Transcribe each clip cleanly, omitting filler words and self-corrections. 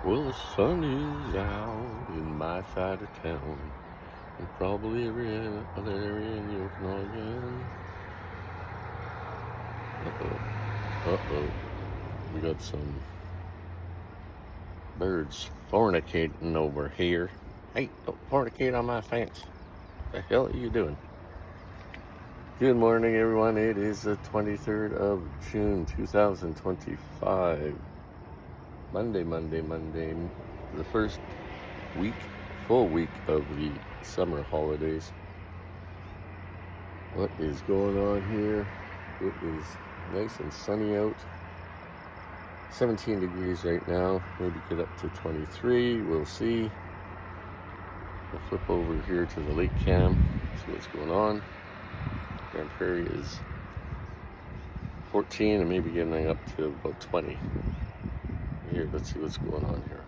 Well, the sun is out in my side of town, and probably every other area in the Okanagan. Uh-oh. We got some birds fornicating over here. Hey, don't fornicate on my fence. What the hell are you doing? Good morning, everyone. It is the 23rd of June, 2025. Monday. The first full week of the summer holidays. What is going on here? It is nice and sunny out. 17 degrees right now. Maybe get up to 23. We'll see. I'll flip over here to the lake cam, see what's going on. Grand Prairie is 14 and maybe getting up to about 20. Here, let's see what's going on here.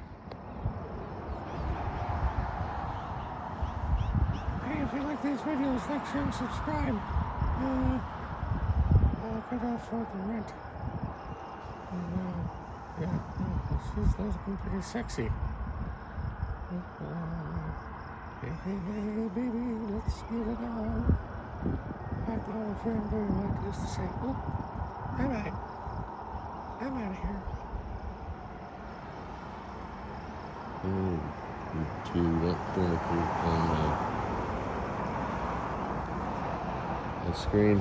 Hey, if you like these videos, like, share, and subscribe. Could afford the rent. And, she's looking pretty sexy. Hey, baby, let's get it on. Like the old friend Barry used to say, oh, I'm out of here. To that fornicate on the screen.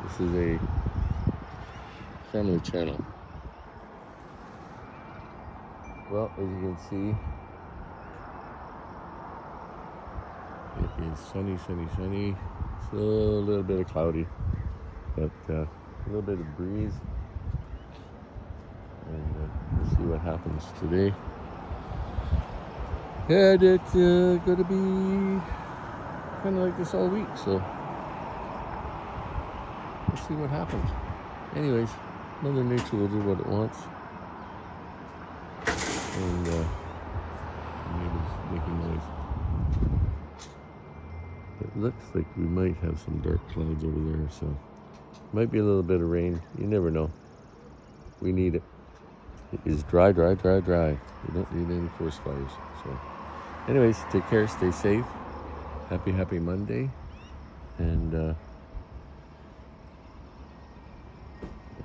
This is a family channel. Well, as you can see, it is sunny. It's a little bit of cloudy, but a little bit of breeze. And we'll see what happens today. And it's going to be kind of like this all week, so we'll see what happens. Anyways, Mother Nature will do what it wants. And neighbors making noise. It looks like we might have some dark clouds over there, so might be a little bit of rain. You never know. We need it. It is dry. We don't need any forest fires. So anyways, take care, stay safe. Happy Monday. And not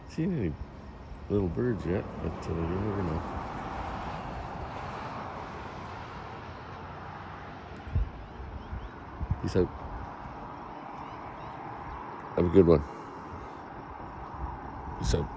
seen any little birds yet, but you never know. Peace out. Have a good one. Peace out.